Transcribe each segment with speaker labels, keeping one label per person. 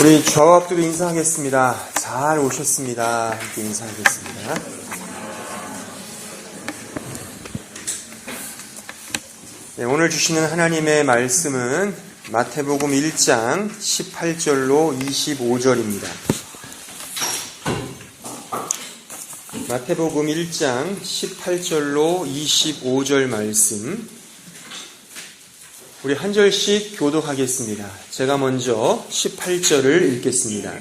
Speaker 1: 우리 좌우 앞뒤로 인사하겠습니다. 잘 오셨습니다. 함께 인사하겠습니다. 네, 오늘 주시는 하나님의 말씀은 마태복음 1장 18절로 25절입니다. 마태복음 1장 18절로 25절 말씀, 우리 한 절씩 교독하겠습니다. 제가 먼저 18절을 읽겠습니다.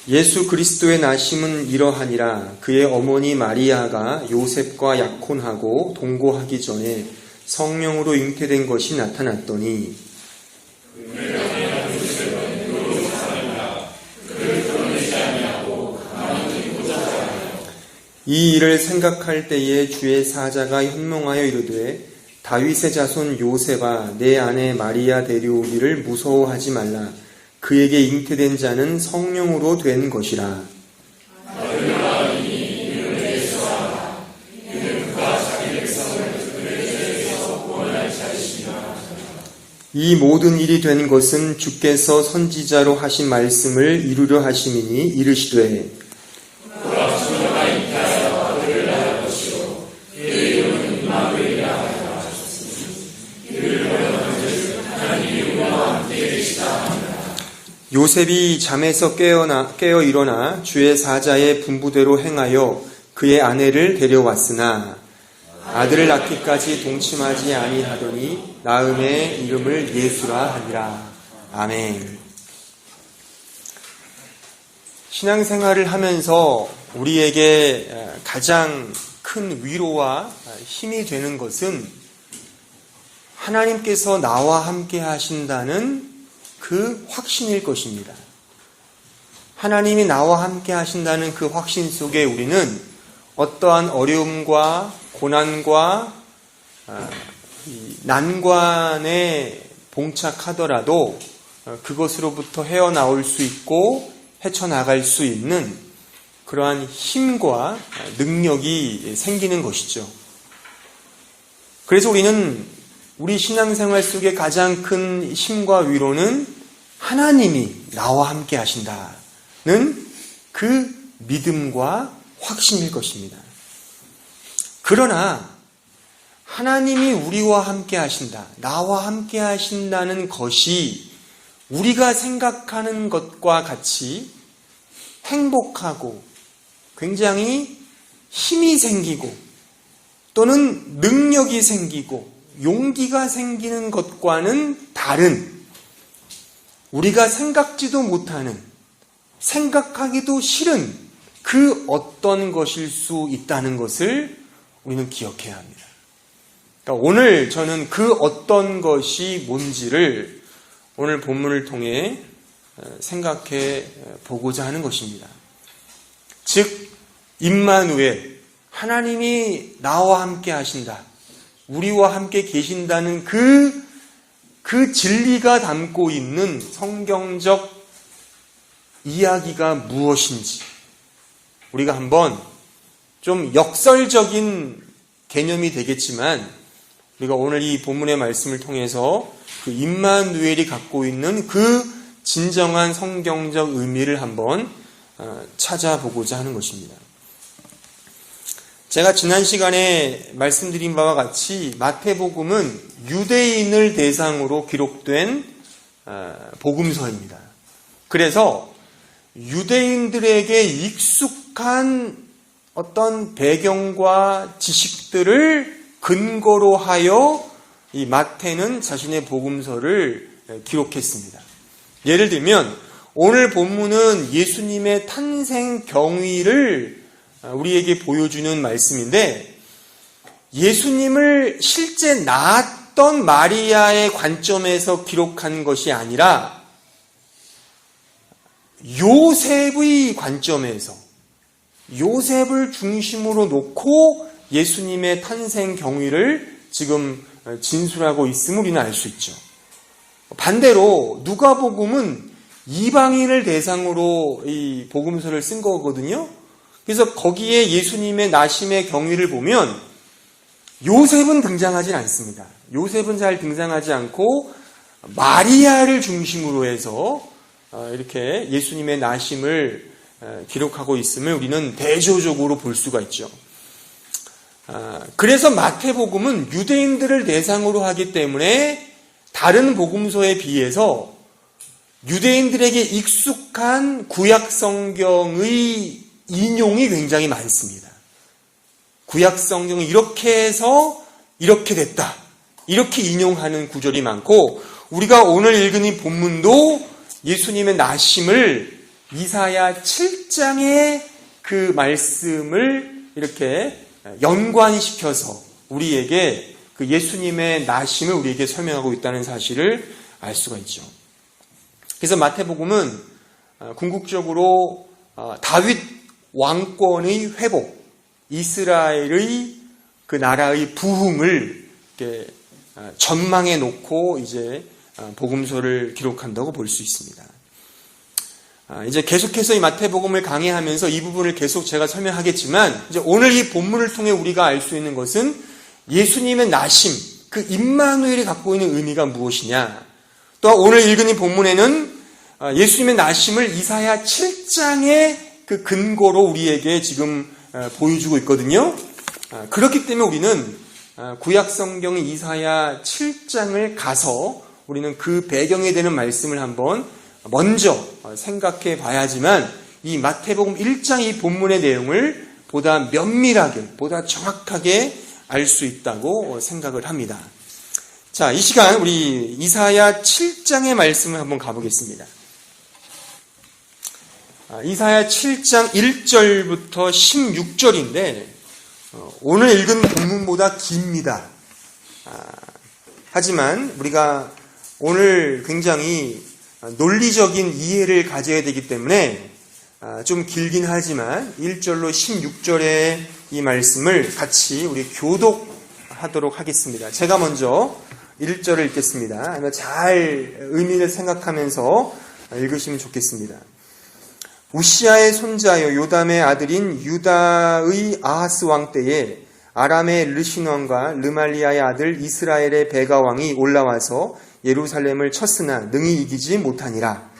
Speaker 1: 예수 그리스도의 나심은 이러하니라. 그의 어머니 마리아가 요셉과 약혼하고 동거하기 전에 성령으로 잉태된 것이 나타났더니 이 일을 생각할 때에 주의 사자가 현몽하여 이르되 다윗의 자손 요셉아, 내 아내 마리아 데려오기를 무서워하지 말라. 그에게 잉태된 자는 성령으로 된 것이라. 이 모든 일이 된 것은 주께서 선지자로 하신 말씀을 이루려 하심이니 이르시되 요셉이 잠에서 깨어 일어나 주의 사자의 분부대로 행하여 그의 아내를 데려왔으나 아들을 낳기까지 동침하지 아니하더니 낳음의 이름을 예수라 하니라. 아멘. 신앙생활을 하면서 우리에게 가장 큰 위로와 힘이 되는 것은 하나님께서 나와 함께 하신다는 그 확신일 것입니다. 하나님이 나와 함께 하신다는 그 확신 속에 우리는 어떠한 어려움과 고난과 난관에 봉착하더라도 그것으로부터 헤어나올 수 있고 헤쳐나갈 수 있는 그러한 힘과 능력이 생기는 것이죠. 그래서 우리는 우리 신앙생활 속에 가장 큰 힘과 위로는 하나님이 나와 함께 하신다는 그 믿음과 확신일 것입니다. 그러나 하나님이 우리와 함께 하신다, 나와 함께 하신다는 것이 우리가 생각하는 것과 같이 행복하고 굉장히 힘이 생기고 또는 능력이 생기고 용기가 생기는 것과는 다른, 우리가 생각지도 못하는, 생각하기도 싫은 그 어떤 것일 수 있다는 것을 우리는 기억해야 합니다. 그러니까 오늘 저는 그 어떤 것이 뭔지를 오늘 본문을 통해 생각해 보고자 하는 것입니다. 즉, 임마누엘, 하나님이 나와 함께 하신다, 우리와 함께 계신다는 그 진리가 담고 있는 성경적 이야기가 무엇인지 우리가 한번 좀 역설적인 개념이 되겠지만 우리가 오늘 이 본문의 말씀을 통해서 그 임마누엘이 갖고 있는 그 진정한 성경적 의미를 한번 찾아보고자 하는 것입니다. 제가 지난 시간에 말씀드린 바와 같이 마태복음은 유대인을 대상으로 기록된 복음서입니다. 그래서 유대인들에게 익숙한 어떤 배경과 지식들을 근거로 하여 이 마태는 자신의 복음서를 기록했습니다. 예를 들면 오늘 본문은 예수님의 탄생 경위를 우리에게 보여주는 말씀인데, 예수님을 실제 낳았던 마리아의 관점에서 기록한 것이 아니라 요셉의 관점에서, 요셉을 중심으로 놓고 예수님의 탄생 경위를 지금 진술하고 있음을 우리는 알 수 있죠. 반대로 누가복음은 이방인을 대상으로 이 복음서를 쓴 거거든요. 그래서 거기에 예수님의 나심의 경위를 보면 요셉은 등장하지 않습니다. 요셉은 잘 등장하지 않고 마리아를 중심으로 해서 이렇게 예수님의 나심을 기록하고 있음을 우리는 대조적으로 볼 수가 있죠. 그래서 마태복음은 유대인들을 대상으로 하기 때문에 다른 복음서에 비해서 유대인들에게 익숙한 구약 성경의 인용이 굉장히 많습니다. 구약 성경은 이렇게 해서 이렇게 됐다, 이렇게 인용하는 구절이 많고, 우리가 오늘 읽은 이 본문도 예수님의 나심을 이사야 7장의 그 말씀을 이렇게 연관시켜서 우리에게 그 예수님의 나심을 우리에게 설명하고 있다는 사실을 알 수가 있죠. 그래서 마태복음은 궁극적으로 다윗 왕권의 회복, 이스라엘의 그 나라의 부흥을 이렇게 전망해 놓고 이제 복음서를 기록한다고 볼 수 있습니다. 이제 계속해서 이 마태복음을 강의하면서 이 부분을 계속 제가 설명하겠지만, 이제 오늘 이 본문을 통해 우리가 알 수 있는 것은 예수님의 나심, 그 임마누엘이 갖고 있는 의미가 무엇이냐. 또 오늘 읽은 이 본문에는 예수님의 나심을 이사야 7장의 그 근거로 우리에게 지금 보여주고 있거든요. 그렇기 때문에 우리는 구약 성경의 이사야 7장을 가서 우리는 그 배경에 되는 말씀을 한번 먼저 생각해 봐야지만 이 마태복음 1장 이 본문의 내용을 보다 면밀하게, 보다 정확하게 알 수 있다고 생각을 합니다. 자, 이 시간 우리 이사야 7장의 말씀을 한번 가보겠습니다. 이사야 7장 1절부터 16절인데 오늘 읽은 본문보다 깁니다. 하지만 우리가 오늘 굉장히 논리적인 이해를 가져야 되기 때문에 좀 길긴 하지만 1절로 16절의 이 말씀을 같이 우리 교독하도록 하겠습니다. 제가 먼저 1절을 읽겠습니다. 잘 의미를 생각하면서 읽으시면 좋겠습니다. 우시아의 손자여 요담의 아들인 유다의 아하스 왕 때에 아람의 르신 왕과 르말리아의 아들 이스라엘의 베가 왕이 올라와서 예루살렘을 쳤으나 능히 이기지 못하니라.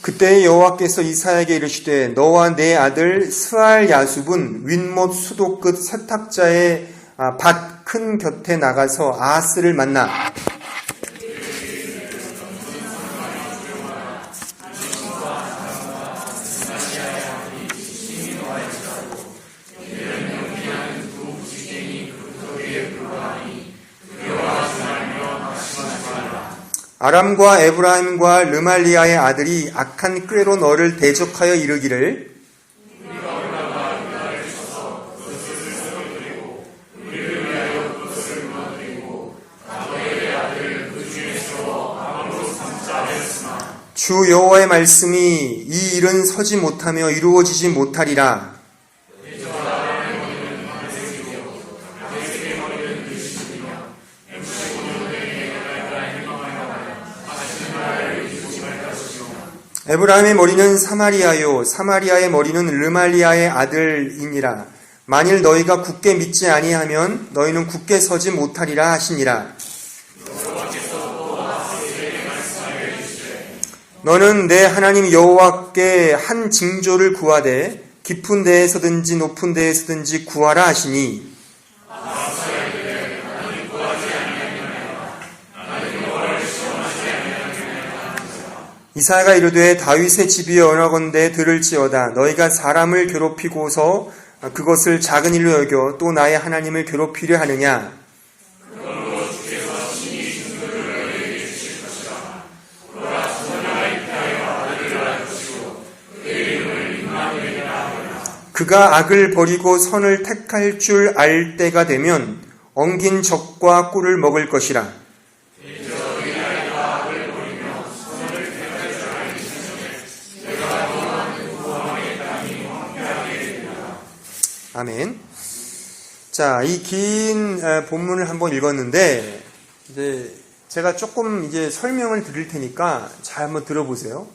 Speaker 1: 그때 여호와께서 이사야에게 이르시되 너와 내 아들 스알 야숲은 윗못 수도 끝 세탁자의 밭 큰 곁에 나가서 아하스를 만나 아람과 에브라임과 르말리아의 아들이 악한 꾀로 너를 대적하여 이르기를 주 여호와의 말씀이 이 일은 서지 못하며 이루어지지 못하리라. 에브라임의 머리는 사마리아요 사마리아의 머리는 르말리아의 아들이니라. 만일 너희가 굳게 믿지 아니하면 너희는 굳게 서지 못하리라 하시니라. 너는 내 하나님 여호와께 한 징조를 구하되 깊은 데에서든지 높은 데에서든지 구하라 하시니 이사야가 이르되 다윗의 집이 원하건대 들을지어다. 너희가 사람을 괴롭히고서 그것을 작은 일로 여겨 또 나의 하나님을 괴롭히려 하느냐. 그가 악을 버리고 선을 택할 줄 알 때가 되면 엉긴 적과 꿀을 먹을 것이라. 아멘. 자, 이 긴 본문을 한번 읽었는데 이제 제가 조금 이제 설명을 드릴 테니까 잘 한번 들어보세요.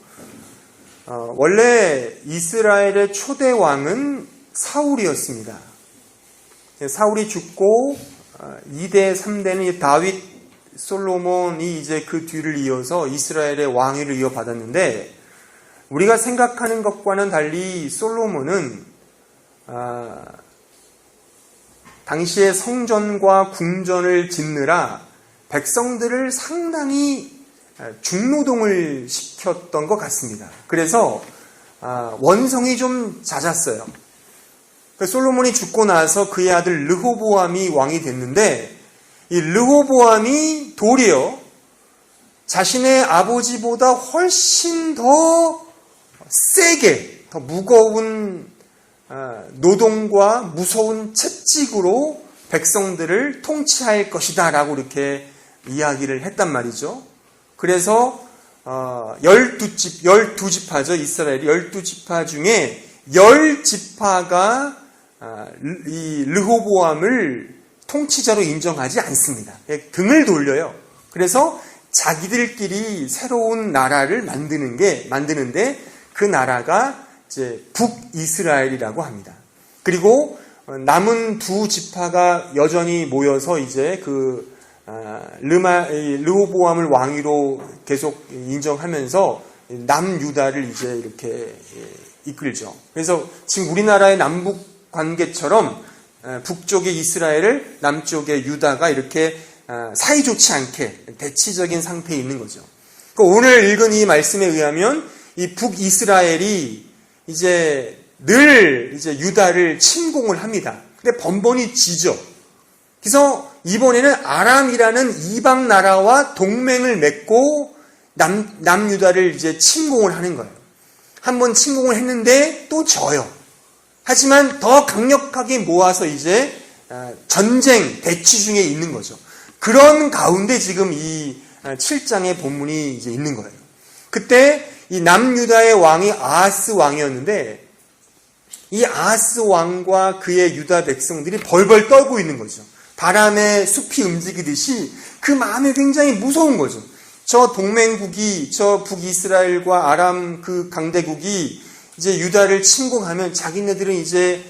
Speaker 1: 원래 이스라엘의 초대 왕은 사울이었습니다. 사울이 죽고 2대, 3대는 다윗, 솔로몬이 이제 그 뒤를 이어서 이스라엘의 왕위를 이어받았는데, 우리가 생각하는 것과는 달리 솔로몬은 당시에 성전과 궁전을 짓느라 백성들을 상당히 중노동을 시켰던 것 같습니다. 그래서 원성이 좀 잦았어요. 솔로몬이 죽고 나서 그의 아들 르호보암이 왕이 됐는데, 이 르호보암이 도리어 자신의 아버지보다 훨씬 더 세게, 더 무거운 노동과 무서운 채찍으로 백성들을 통치할 것이다 라고 이렇게 이야기를 했단 말이죠. 그래서 12지파죠. 이스라엘이 12지파 중에 10지파가 이 르호보암을 통치자로 인정하지 않습니다. 등을 돌려요. 그래서 자기들끼리 새로운 나라를 만드는데 그 나라가 이제 북이스라엘이라고 합니다. 그리고 남은 두 지파가 여전히 모여서 이제 그 르호보암을 왕위로 계속 인정하면서 남유다를 이제 이렇게 이끌죠. 그래서 지금 우리나라의 남북 관계처럼 북쪽의 이스라엘을, 남쪽의 유다가 이렇게 사이좋지 않게 대치적인 상태에 있는 거죠. 그러니까 오늘 읽은 이 말씀에 의하면 이 북이스라엘이 이제 늘 이제 유다를 침공을 합니다. 근데 번번이 지죠. 그래서 이번에는 아람이라는 이방 나라와 동맹을 맺고 남유다를 이제 침공을 하는 거예요. 한번 침공을 했는데 또 져요. 하지만 더 강력하게 모아서 이제 전쟁, 대치 중에 있는 거죠. 그런 가운데 지금 이 7장의 본문이 이제 있는 거예요. 그때 이 남유다의 왕이 아하스 왕이었는데, 이 아하스 왕과 그의 유다 백성들이 벌벌 떨고 있는 거죠. 바람에 숲이 움직이듯이 그 마음이 굉장히 무서운 거죠. 저 동맹국이, 저 북이스라엘과 아람 그 강대국이 이제 유다를 침공하면 자기네들은 이제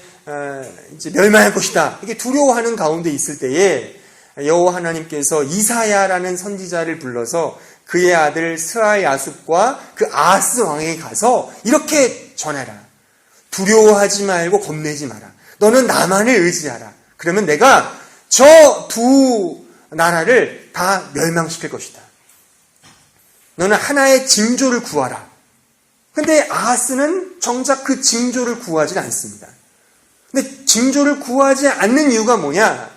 Speaker 1: 멸망할 것이다. 이렇게 두려워하는 가운데 있을 때에 여호와 하나님께서 이사야라는 선지자를 불러서 그의 아들 스알야숲과 그 아하스 왕에게 가서 이렇게 전해라. 두려워하지 말고 겁내지 마라. 너는 나만을 의지하라. 그러면 내가 저 두 나라를 다 멸망시킬 것이다. 너는 하나의 징조를 구하라. 근데 아하스는 정작 그 징조를 구하지 않습니다. 근데 징조를 구하지 않는 이유가 뭐냐?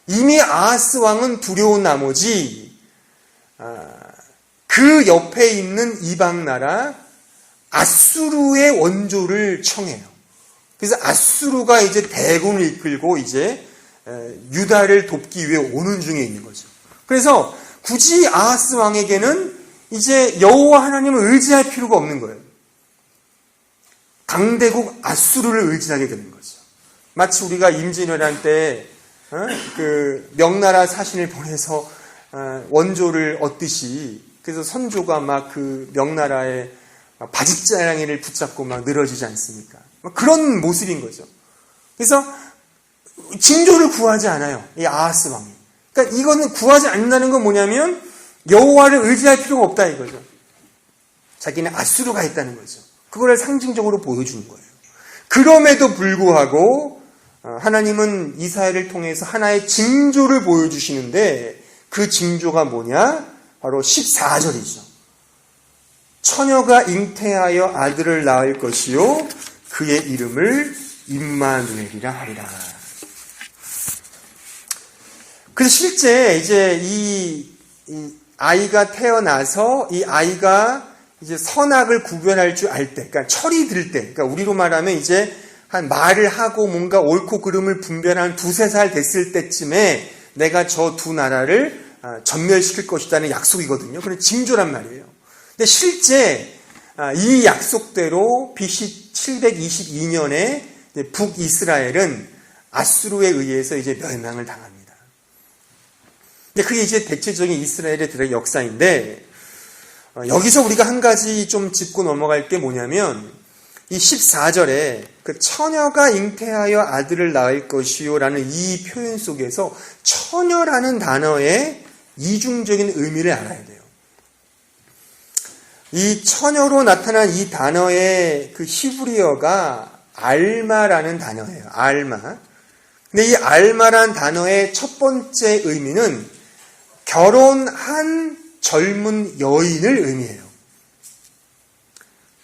Speaker 1: 이미 아하스 왕은 두려운 나머지 그 옆에 있는 이방 나라 아수르의 원조를 청해요. 그래서 아수르가 이제 대군을 이끌고 이제 유다를 돕기 위해 오는 중에 있는 거죠. 그래서 굳이 아하스 왕에게는 이제 여호와 하나님을 의지할 필요가 없는 거예요. 강대국 아수르를 의지하게 되는 거죠. 마치 우리가 임진왜란 때 그 명나라 사신을 보내서 원조를 얻듯이, 그래서 선조가 막 그 명나라의 바짓자랑이를 붙잡고 막 늘어지지 않습니까? 그런 모습인 거죠. 그래서 징조를 구하지 않아요. 이 아하스 왕이. 그러니까 이거는 구하지 않는다는 건 뭐냐면 여호와를 의지할 필요가 없다 이거죠. 자기는 아수르가 있다는 거죠. 그거를 상징적으로 보여주는 거예요. 그럼에도 불구하고 하나님은 이사야를 통해서 하나의 징조를 보여주시는데, 그 징조가 뭐냐? 바로 14절이죠. 처녀가 잉태하여 아들을 낳을 것이요 그의 이름을 임마누엘이라 하리라. 그래서 실제 이제 이 아이가 태어나서 이 아이가 이제 선악을 구별할 줄 알 때, 그러니까 철이 들 때, 그러니까 우리로 말하면 이제 한 말을 하고 뭔가 옳고 그름을 분별한 2-3살 됐을 때쯤에 내가 저 두 나라를 전멸시킬 것이라는 약속이거든요. 그런 징조란 말이에요. 근데 실제 이 약속대로 BC 722년에 북이스라엘은 아수르에 의해서 이제 멸망을 당합니다. 근데 그게 이제 대체적인 이스라엘의 역사인데, 여기서 우리가 한 가지 좀 짚고 넘어갈 게 뭐냐면 이 14절에 그 처녀가 잉태하여 아들을 낳을 것이요 라는 이 표현 속에서 처녀라는 단어의 이중적인 의미를 알아야 돼요. 이 처녀로 나타난 이 단어의 그 히브리어가 알마라는 단어예요. 알마. 근데 이 알마라는 단어의 첫 번째 의미는 결혼한 젊은 여인을 의미해요.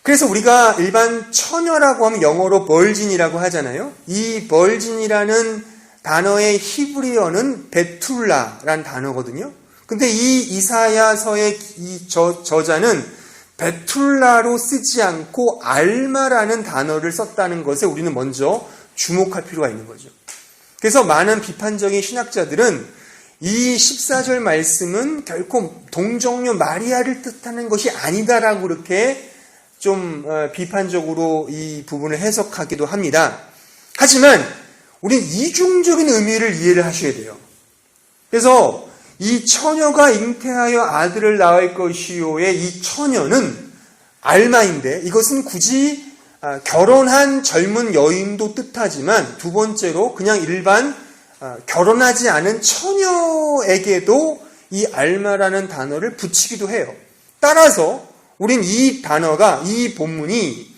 Speaker 1: 그래서 우리가 일반 처녀라고 하면 영어로 벌진이라고 하잖아요. 이 벌진이라는 단어의 히브리어는 베툴라라는 단어거든요. 근데 이 이사야서의 이 저자는 베툴라로 쓰지 않고 알마라는 단어를 썼다는 것에 우리는 먼저 주목할 필요가 있는 거죠. 그래서 많은 비판적인 신학자들은 이 14절 말씀은 결코 동정녀 마리아를 뜻하는 것이 아니다라고 그렇게 좀 비판적으로 이 부분을 해석하기도 합니다. 하지만 우리는 이중적인 의미를 이해를 하셔야 돼요. 그래서 이 처녀가 잉태하여 아들을 낳을 것이요의 이 처녀는 알마인데 이것은 굳이 결혼한 젊은 여인도 뜻하지만 두 번째로 그냥 일반 결혼하지 않은 처녀에게도 이 알마라는 단어를 붙이기도 해요. 따라서 우린 이 단어가 이 본문이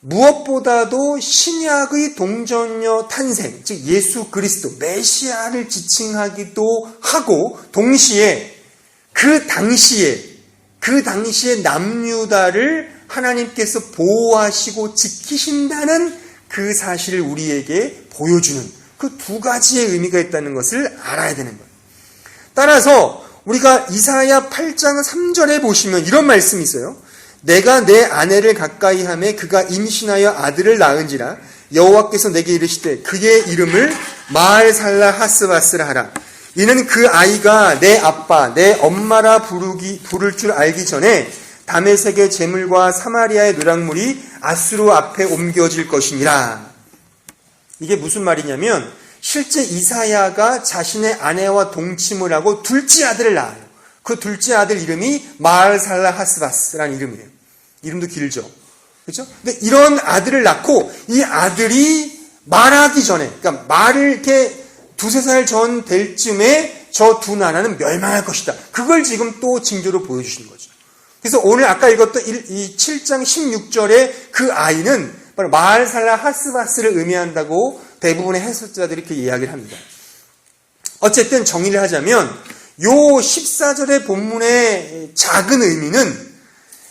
Speaker 1: 무엇보다도 신약의 동정녀 탄생, 즉 예수 그리스도 메시아를 지칭하기도 하고 동시에 그 당시에 남유다를 하나님께서 보호하시고 지키신다는 그 사실을 우리에게 보여주는 그 두 가지의 의미가 있다는 것을 알아야 되는 거예요. 따라서 우리가 이사야 8장 3절에 보시면 이런 말씀이 있어요. 내가 내 아내를 가까이 하매 그가 임신하여 아들을 낳은지라 여호와께서 내게 이르시되 그의 이름을 마알살라 하스바스라 하라. 이는 그 아이가 내 아빠 내 엄마라 부를 줄 알기 전에 다메섹의 재물과 사마리아의 노략물이 아수르 앞에 옮겨질 것이니라. 이게 무슨 말이냐면 실제 이사야가 자신의 아내와 동침을 하고 둘째 아들을 낳아요. 그 둘째 아들 이름이 마알살라 하스바스라는 이름이에요. 이름도 길죠. 그렇죠? 근데 이런 아들을 낳고 이 아들이 말하기 전에, 그러니까 말을 이렇게 두세 살 전 될 쯤에 저 두 나라는 멸망할 것이다. 그걸 지금 또 징조로 보여주시는 거죠. 그래서 오늘 아까 읽었던 이 7장 16절의 그 아이는 바로 마알살라 하스바스를 의미한다고 대부분의 해설자들이 이렇게 이야기를 합니다. 어쨌든 정리를 하자면 요 14절의 본문의 작은 의미는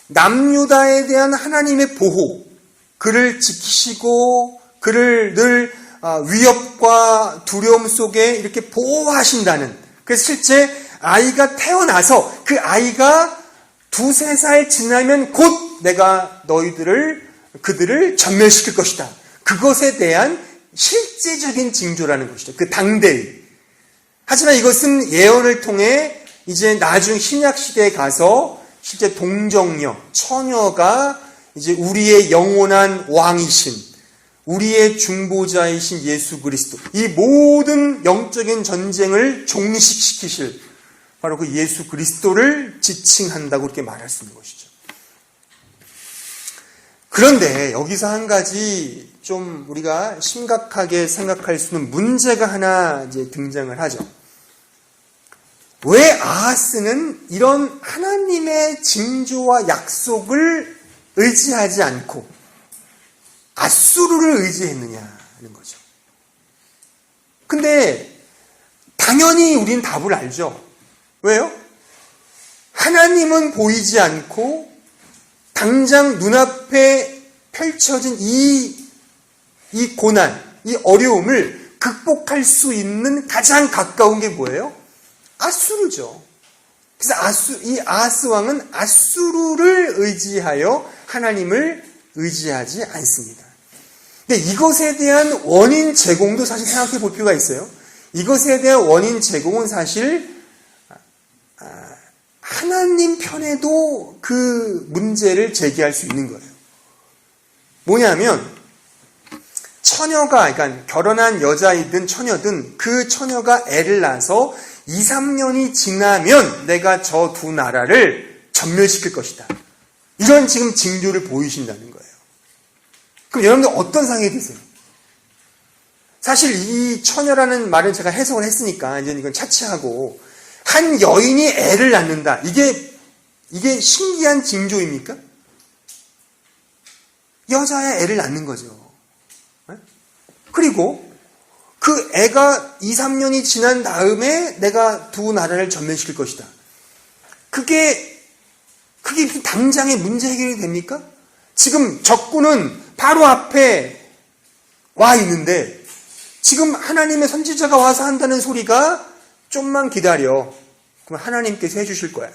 Speaker 1: 남유다에 대한 하나님의 보호, 그를 지키시고 그를 늘 위협과 두려움 속에 이렇게 보호하신다는, 그래서 실제 아이가 태어나서 그 아이가 두세 살 지나면 곧 내가 그들을 전멸시킬 것이다. 그것에 대한 실제적인 징조라는 것이죠. 그 당대의. 하지만 이것은 예언을 통해 이제 나중 신약 시대에 가서 실제 동정녀, 처녀가 이제 우리의 영원한 왕이신, 우리의 중보자이신 예수 그리스도, 이 모든 영적인 전쟁을 종식시키실 바로 그 예수 그리스도를 지칭한다고 이렇게 말할 수 있는 것이죠. 그런데 여기서 한 가지 좀 우리가 심각하게 생각할 수 있는 문제가 하나 이제 등장을 하죠. 왜 아하스는 이런 하나님의 징조와 약속을 의지하지 않고 아수르를 의지했느냐는 거죠. 근데 당연히 우리는 답을 알죠. 왜요? 하나님은 보이지 않고 당장 눈앞에 펼쳐진 이 고난, 이 어려움을 극복할 수 있는 가장 가까운 게 뭐예요? 아수르죠. 그래서 이 아하스 왕은 아수르를 의지하여 하나님을 의지하지 않습니다. 근데 이것에 대한 원인 제공도 사실 생각해 볼 필요가 있어요. 이것에 대한 원인 제공은 사실 하나님 편에도 그 문제를 제기할 수 있는 거예요. 뭐냐면 처녀가, 그러니까 결혼한 여자이든 처녀든 그 처녀가 애를 낳아서 2, 3년이 지나면 내가 저 두 나라를 전멸시킬 것이다. 이런 지금 징조를 보이신다는 거예요. 그럼 여러분들 어떤 상황이 되세요? 사실 이 처녀라는 말은 제가 해석을 했으니까 이제 이건 차치하고 한 여인이 애를 낳는다. 이게 신기한 징조입니까? 여자의 애를 낳는 거죠. 그리고 그 애가 2, 3년이 지난 다음에 내가 두 나라를 전멸시킬 것이다. 그게 당장의 문제 해결이 됩니까? 지금 적군은 바로 앞에 와 있는데 지금 하나님의 선지자가 와서 한다는 소리가 좀만 기다려. 그럼 하나님께서 해주실 거야.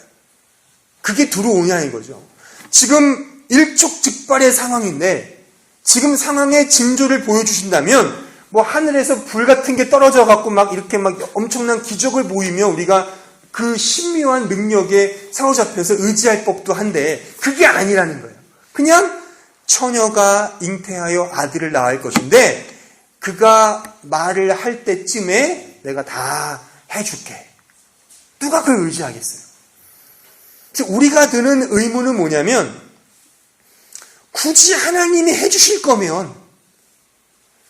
Speaker 1: 그게 들어오냐 이거죠. 지금 일촉즉발의 상황인데 지금 상황의 징조를 보여주신다면 뭐 하늘에서 불 같은 게 떨어져 갖고 막 이렇게 막 엄청난 기적을 보이며 우리가 그 신묘한 능력에 사로잡혀서 의지할 법도 한데 그게 아니라는 거예요. 그냥 처녀가 잉태하여 아들을 낳을 것인데 그가 말을 할 때쯤에 내가 다 해줄게. 누가 그걸 의지하겠어요? 우리가 드는 의문은 뭐냐면 굳이 하나님이 해주실 거면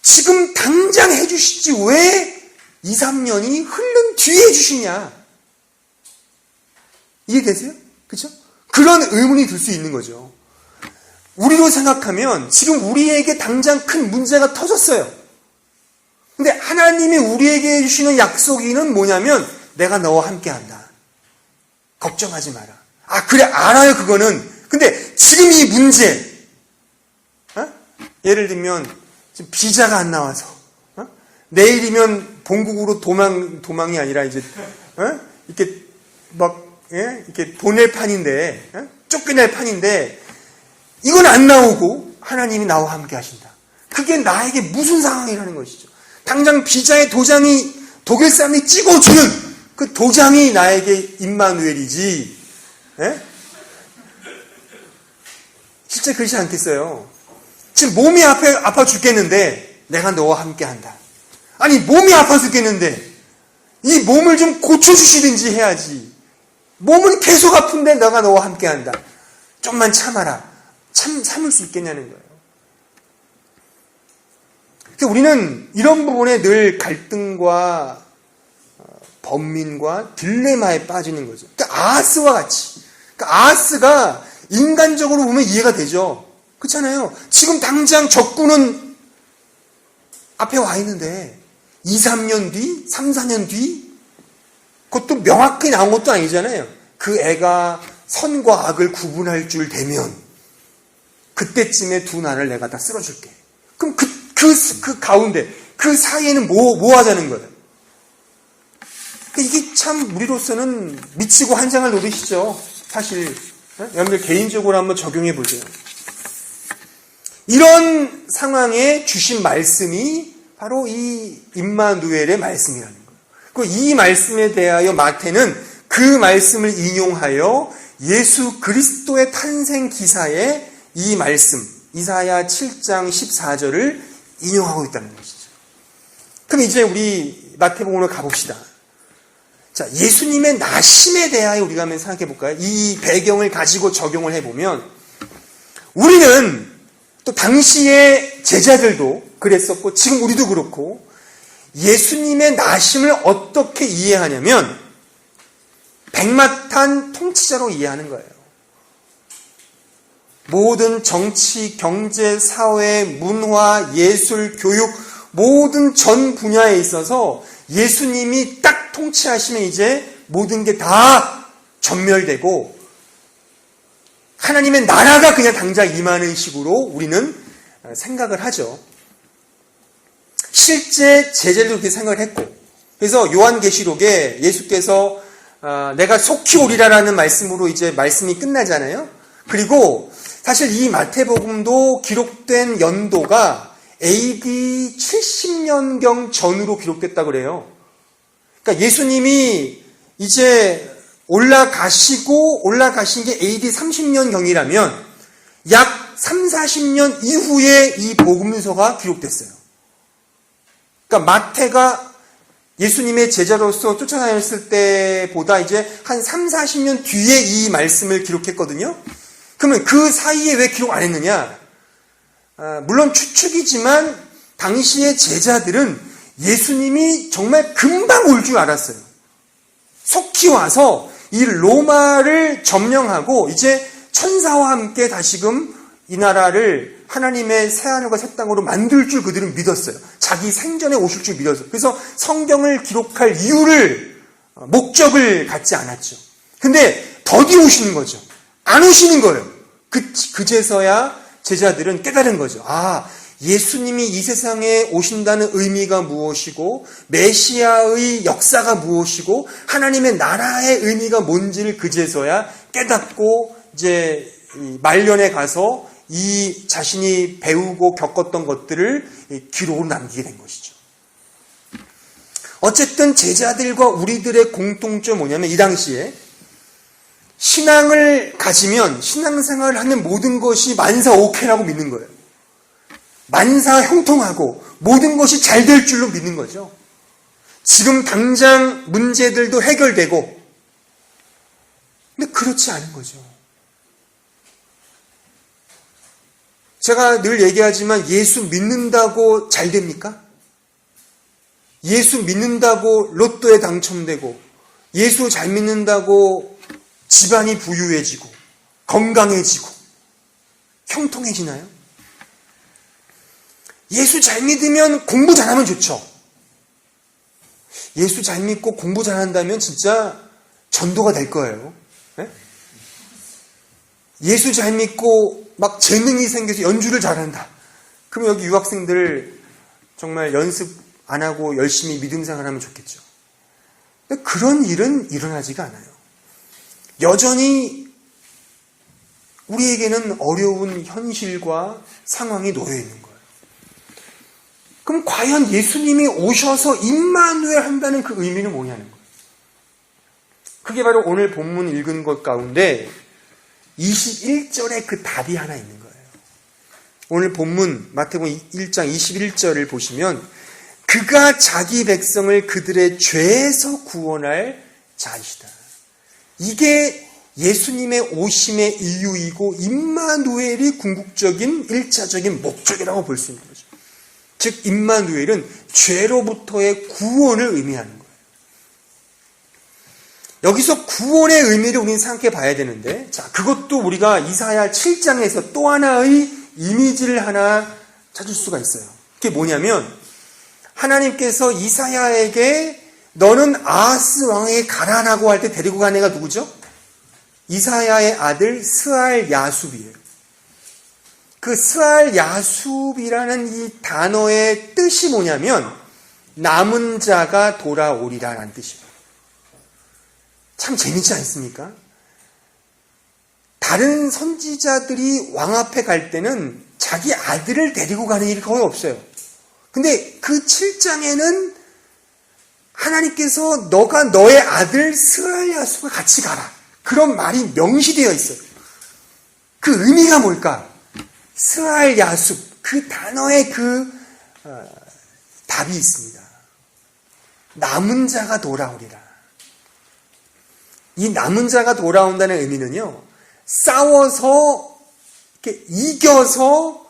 Speaker 1: 지금 당장 해주시지 왜 2, 3년이 흐른 뒤에 해주시냐? 이해되세요? 그렇죠? 그런 의문이 들 수 있는 거죠. 우리로 생각하면 지금 우리에게 당장 큰 문제가 터졌어요. 근데 하나님이 우리에게 해주시는 약속이는 뭐냐면 내가 너와 함께한다. 걱정하지 마라. 아 그래 알아요 그거는. 근데 지금 이 문제 예를 들면 지금 비자가 안 나와서 내일이면 본국으로 도망이 아니라 이제 이렇게 막 이렇게 보낼 판인데 쫓겨낼 판인데 이건 안 나오고 하나님이 나와 함께 하신다. 그게 나에게 무슨 상황이라는 것이죠. 당장 비자의 도장이 독일 사람이 찍어주는 그 도장이 나에게 임마누엘이지. 실제 그렇지 않겠어요. 지금 몸이 아파 죽겠는데 내가 너와 함께 한다. 아니 몸이 아파 죽겠는데 이 몸을 좀 고쳐주시든지 해야지. 몸은 계속 아픈데 내가 너와 함께 한다. 좀만 참아라. 참을 수 있겠냐는 거예요. 그래서 우리는 이런 부분에 늘 갈등과 번민과 딜레마에 빠지는 거죠. 그러니까 아하스와 같이. 그러니까 아하스가 인간적으로 보면 이해가 되죠. 그렇잖아요. 지금 당장 적군은 앞에 와 있는데 2, 3년 뒤, 3, 4년 뒤 그것도 명확히 나온 것도 아니잖아요. 그 애가 선과 악을 구분할 줄 되면 그때쯤에 두 나라를 내가 다 쓸어줄게. 그럼 그 가운데 그 사이에는 뭐 하자는 거예요? 이게 참 우리로서는 미치고 한장을 노리시죠. 사실 여러분들 개인적으로 한번 적용해 보세요. 이런 상황에 주신 말씀이 바로 이 임마누엘의 말씀이라는 거예요. 그리고 이 말씀에 대하여 마태는 그 말씀을 인용하여 예수 그리스도의 탄생 기사에 이 말씀 이사야 7장 14절을 인용하고 있다는 것이죠. 그럼 이제 우리 마태복음으로 가봅시다. 자, 예수님의 나심에 대하여 우리가 한번 생각해 볼까요? 이 배경을 가지고 적용을 해보면 우리는 또 당시의 제자들도 그랬었고 지금 우리도 그렇고 예수님의 나심을 어떻게 이해하냐면 백마탄 통치자로 이해하는 거예요. 모든 정치, 경제, 사회, 문화, 예술, 교육 모든 전 분야에 있어서 예수님이 딱 통치하시면 이제 모든 게 다 전멸되고 하나님의 나라가 그냥 당장 임하는 식으로 우리는 생각을 하죠. 실제 제자들도 그렇게 생각을 했고 그래서 요한계시록에 예수께서 내가 속히 오리라라는 말씀으로 이제 말씀이 끝나잖아요. 그리고 사실 이 마태복음도 기록된 연도가 AD 70년경 전으로 기록됐다고 그래요. 그러니까 예수님이 이제 올라가신 게 AD 30년경이라면 약 3, 40년 이후에 이 복음서가 기록됐어요. 그러니까 마태가 예수님의 제자로서 쫓아다녔을 때보다 이제 한 3, 40년 뒤에 이 말씀을 기록했거든요. 그러면 그 사이에 왜 기록 안 했느냐? 물론 추측이지만 당시의 제자들은 예수님이 정말 금방 올 줄 알았어요. 속히 와서 이 로마를 점령하고 이제 천사와 함께 다시금 이 나라를 하나님의 새하늘과 새 땅으로 만들 줄 그들은 믿었어요. 자기 생전에 오실 줄 믿었어요. 그래서 성경을 기록할 이유를, 목적을 갖지 않았죠. 근데 더디 오시는 거죠. 안 오시는 거예요. 그제서야 제자들은 깨달은 거죠. 아, 예수님이 이 세상에 오신다는 의미가 무엇이고 메시아의 역사가 무엇이고 하나님의 나라의 의미가 뭔지를 그제서야 깨닫고 이제 말년에 가서 이 자신이 배우고 겪었던 것들을 기록으로 남기게 된 것이죠. 어쨌든 제자들과 우리들의 공통점은 뭐냐면 이 당시에 신앙을 가지면 신앙생활을 하는 모든 것이 만사오케이라고 믿는 거예요. 만사 형통하고 모든 것이 잘 될 줄로 믿는 거죠. 지금 당장 문제들도 해결되고, 근데 그렇지 않은 거죠. 제가 늘 얘기하지만 예수 믿는다고 잘 됩니까? 예수 믿는다고 로또에 당첨되고, 예수 잘 믿는다고 집안이 부유해지고, 건강해지고, 형통해지나요? 예수 잘 믿으면 공부 잘하면 좋죠. 예수 잘 믿고 공부 잘한다면 진짜 전도가 될 거예요. 네? 예수 잘 믿고 막 재능이 생겨서 연주를 잘한다. 그럼 여기 유학생들 정말 연습 안 하고 열심히 믿음 생활하면 좋겠죠. 근데 그런 일은 일어나지가 않아요. 여전히 우리에게는 어려운 현실과 상황이 놓여 있는 거예요. 그럼 과연 예수님이 오셔서 임마누엘 한다는 그 의미는 뭐냐는 거예요. 그게 바로 오늘 본문 읽은 것 가운데 21절에 그 답이 하나 있는 거예요. 오늘 본문 마태복음 1장 21절을 보시면 그가 자기 백성을 그들의 죄에서 구원할 자이시다. 이게 예수님의 오심의 이유이고 임마누엘이 궁극적인 1차적인 목적이라고 볼 수 있는 거죠. 즉 임마누엘은 죄로부터의 구원을 의미하는 거예요. 여기서 구원의 의미를 우리는 생각해 봐야 되는데, 자, 그것도 우리가 이사야 7장에서 또 하나의 이미지를 하나 찾을 수가 있어요. 그게 뭐냐면 하나님께서 이사야에게 너는 아하스 왕에게 가라라고 할 때 데리고 간 애가 누구죠? 이사야의 아들 스알 야숲이에요. 그 스알 야숲이라는 이 단어의 뜻이 뭐냐면 남은 자가 돌아오리라는 뜻이에요. 참 재밌지 않습니까? 다른 선지자들이 왕 앞에 갈 때는 자기 아들을 데리고 가는 일이 거의 없어요. 근데 그 7장에는 하나님께서 너가 너의 아들 스알 야숲과 같이 가라. 그런 말이 명시되어 있어요. 그 의미가 뭘까? 스알 야숲, 그 단어에 답이 있습니다. 남은 자가 돌아오리라. 이 남은 자가 돌아온다는 의미는요, 싸워서 이렇게 이겨서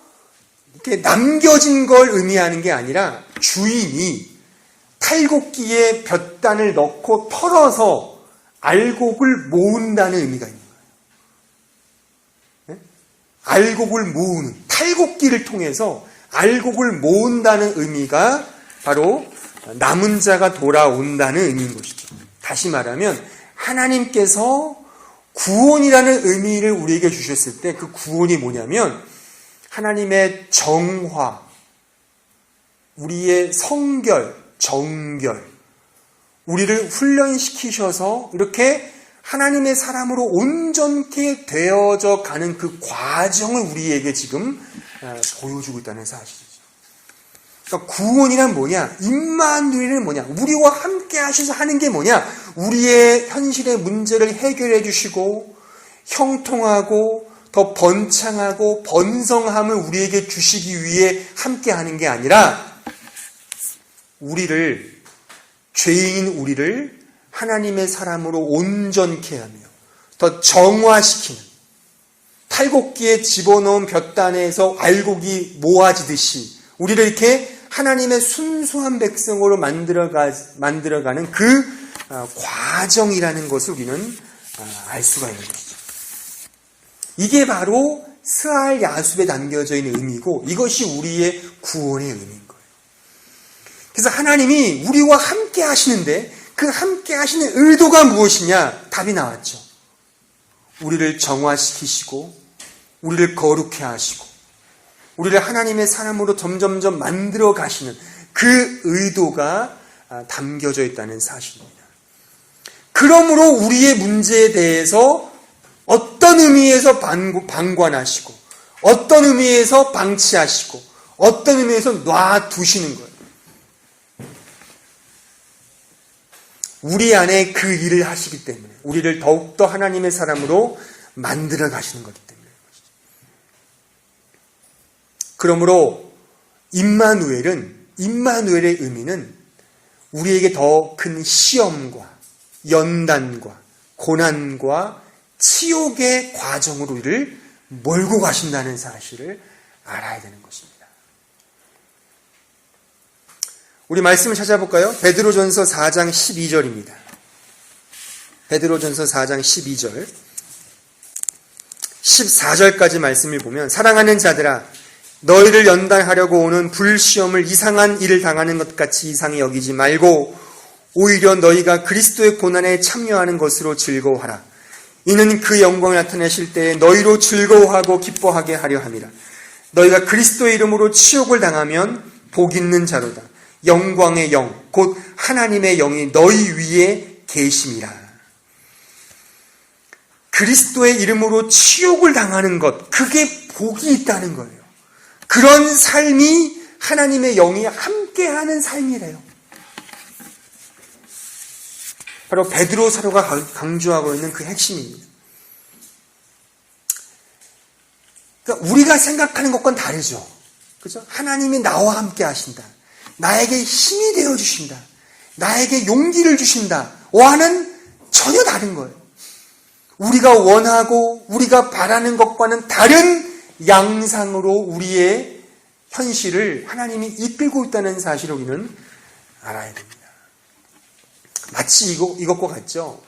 Speaker 1: 이렇게 남겨진 걸 의미하는 게 아니라 주인이 탈곡기에 볕단을 넣고 털어서 알곡을 모은다는 의미가 있는 거예요. 네? 알곡을 모으는, 탈곡기를 통해서 알곡을 모은다는 의미가 바로 남은 자가 돌아온다는 의미인 것이죠. 다시 말하면 하나님께서 구원이라는 의미를 우리에게 주셨을 때 그 구원이 뭐냐면 하나님의 정화, 우리의 성결, 정결, 우리를 훈련시키셔서 이렇게 하나님의 사람으로 온전케 되어져 가는 그 과정을 우리에게 지금 보여주고 있다는 사실이죠. 그러니까 구원이란 뭐냐? 임마누엘은 뭐냐? 우리와 함께 하셔서 하는 게 뭐냐? 우리의 현실의 문제를 해결해 주시고 형통하고 더 번창하고 번성함을 우리에게 주시기 위해 함께 하는 게 아니라 우리를 죄인인 우리를 하나님의 사람으로 온전케 하며 더 정화시키는, 탈곡기에 집어넣은 볕단에서 알곡이 모아지듯이 우리를 이렇게 하나님의 순수한 백성으로 만들어가는 그 과정이라는 것을 우리는 알 수가 있는 것이죠. 이게 바로 스알 야숲에 담겨져 있는 의미고, 이것이 우리의 구원의 의미인 거예요. 그래서 하나님이 우리와 함께 하시는데 그 함께 하시는 의도가 무엇이냐? 답이 나왔죠. 우리를 정화시키시고 우리를 거룩해 하시고 우리를 하나님의 사람으로 점점점 만들어 가시는 그 의도가 담겨져 있다는 사실입니다. 그러므로 우리의 문제에 대해서 어떤 의미에서 방관하시고 어떤 의미에서 방치하시고 어떤 의미에서 놔두시는 거예요. 우리 안에 그 일을 하시기 때문에 우리를 더욱더 하나님의 사람으로 만들어 가시는 거기 때문에. 그러므로 임마누엘의 의미는 우리에게 더 큰 시험과 연단과 고난과 치욕의 과정으로 우리를 몰고 가신다는 사실을 알아야 되는 것입니다. 우리 말씀을 찾아볼까요? 베드로전서 4장 12절입니다. 베드로전서 4장 12절 14절까지 말씀을 보면, 사랑하는 자들아 너희를 연단하려고 오는 불시험을 이상한 일을 당하는 것 같이 이상히 여기지 말고 오히려 너희가 그리스도의 고난에 참여하는 것으로 즐거워하라. 이는 그 영광을 나타내실 때에 너희로 즐거워하고 기뻐하게 하려 함이라. 너희가 그리스도의 이름으로 치욕을 당하면 복 있는 자로다. 영광의 영 곧 하나님의 영이 너희 위에 계심이라. 그리스도의 이름으로 치욕을 당하는 것, 그게 복이 있다는 거예요. 그런 삶이 하나님의 영이 함께하는 삶이래요. 바로 베드로 사도가 강조하고 있는 그 핵심입니다. 그러니까 우리가 생각하는 것과는 다르죠. 그죠? 하나님이 나와 함께 하신다. 나에게 힘이 되어 주신다. 나에게 용기를 주신다. 와는 전혀 다른 거예요. 우리가 원하고 우리가 바라는 것과는 다른 양상으로 우리의 현실을 하나님이 이끌고 있다는 사실을 우리는 알아야 됩니다. 마치 이것과 같죠.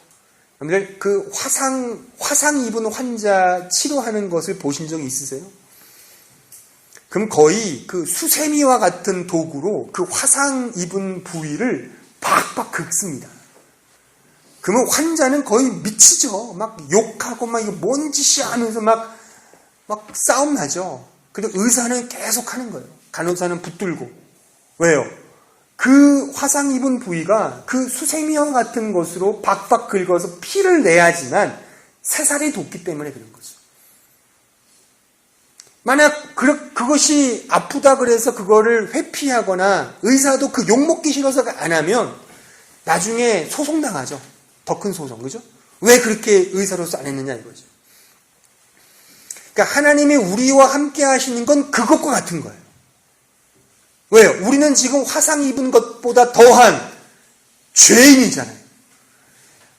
Speaker 1: 여러분들 그 화상 입은 환자 치료하는 것을 보신 적이 있으세요? 그럼 거의 그 수세미와 같은 도구로 그 화상 입은 부위를 박박 긁습니다. 그러면 환자는 거의 미치죠. 막 욕하고 막 이거 뭔 짓이야 하면서 막 싸움 나죠. 근데 의사는 계속 하는 거예요. 간호사는 붙들고. 왜요? 그 화상 입은 부위가 그 수세미와 같은 것으로 박박 긁어서 피를 내야지만 새살이 돋기 때문에 그런 거죠. 만약 그것이 아프다 그래서 그거를 회피하거나 의사도 그 욕먹기 싫어서 안 하면 나중에 소송당하죠. 더 큰 소송, 그죠? 왜 그렇게 의사로서 안 했느냐 이거죠. 그러니까 하나님이 우리와 함께 하시는 건 그것과 같은 거예요. 왜요? 우리는 지금 화상 입은 것보다 더한 죄인이잖아요.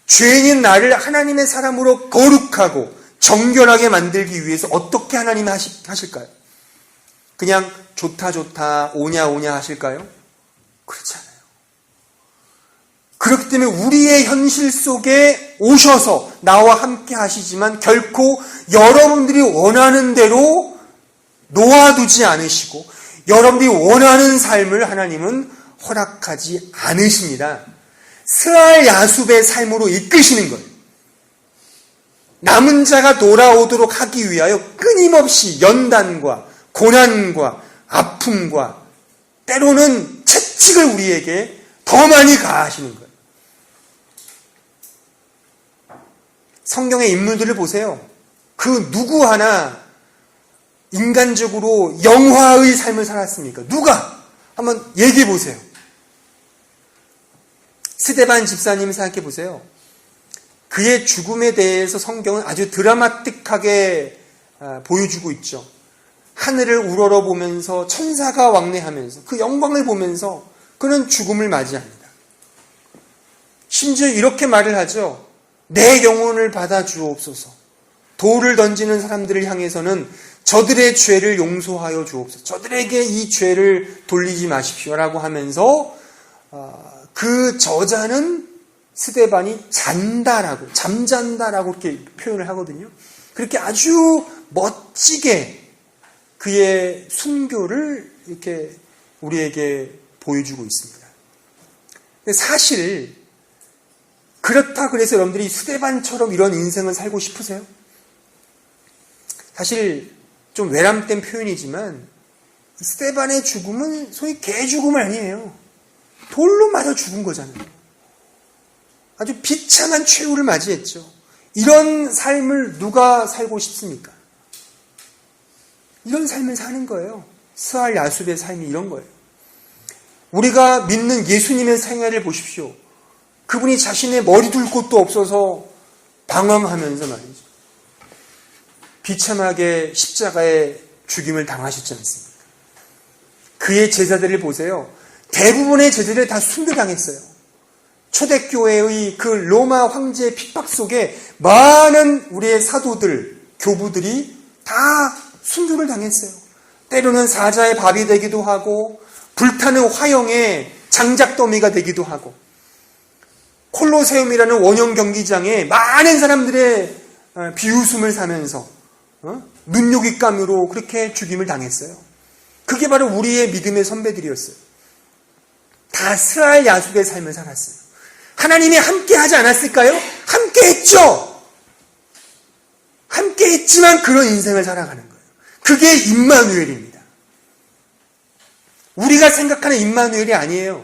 Speaker 1: 죄인인 나를 하나님의 사람으로 거룩하고 정결하게 만들기 위해서 어떻게 하나님이 하실까요? 그냥 좋다 오냐 하실까요? 그렇지 않아요. 그렇기 때문에 우리의 현실 속에 오셔서 나와 함께 하시지만 결코 여러분들이 원하는 대로 놓아두지 않으시고 여러분들이 원하는 삶을 하나님은 허락하지 않으십니다. 스알 야숲의 삶으로 이끄시는 거예요. 남은 자가 돌아오도록 하기 위하여 끊임없이 연단과 고난과 아픔과 때로는 채찍을 우리에게 더 많이 가하시는 거예요. 성경의 인물들을 보세요. 그 누구 하나 인간적으로 영화의 삶을 살았습니까? 누가? 한번 얘기해 보세요. 스데반 집사님 생각해 보세요. 그의 죽음에 대해서 성경은 아주 드라마틱하게 보여주고 있죠. 하늘을 우러러보면서 천사가 왕래하면서 그 영광을 보면서 그는 죽음을 맞이합니다. 심지어 이렇게 말을 하죠. 내 영혼을 받아 주옵소서. 돌을 던지는 사람들을 향해서는 저들의 죄를 용서하여 주옵소서. 저들에게 이 죄를 돌리지 마십시오라고 하면서 그 저자는 스데반이 잔다라고, 잠잔다라고 이렇게 표현을 하거든요. 그렇게 아주 멋지게 그의 순교를 이렇게 우리에게 보여주고 있습니다. 근데 사실 그렇다 그래서 여러분들이 스데반처럼 이런 인생을 살고 싶으세요? 사실 좀 외람된 표현이지만 스데반의 죽음은 소위 개 죽음 아니에요. 돌로 맞아 죽은 거잖아요. 아주 비참한 최후를 맞이했죠. 이런 삶을 누가 살고 싶습니까? 이런 삶을 사는 거예요. 스알 야숲의 삶이 이런 거예요. 우리가 믿는 예수님의 생애를 보십시오. 그분이 자신의 머리 둘 곳도 없어서 방황하면서 말이죠. 비참하게 십자가에 죽임을 당하셨지 않습니까? 그의 제자들을 보세요. 대부분의 제자들이 다 순교당했어요. 초대교회의 그 로마 황제의 핍박 속에 많은 우리의 사도들, 교부들이 다 순교를 당했어요. 때로는 사자의 밥이 되기도 하고 불타는 화형의 장작더미가 되기도 하고 콜로세움이라는 원형 경기장에 많은 사람들의 비웃음을 사면서 눈요깃감으로 그렇게 죽임을 당했어요. 그게 바로 우리의 믿음의 선배들이었어요. 다 스알 야숲의 삶을 살았어요. 하나님이 함께 하지 않았을까요? 함께 했죠. 함께 했지만 그런 인생을 살아가는 거예요. 그게 임마누엘입니다. 우리가 생각하는 임마누엘이 아니에요.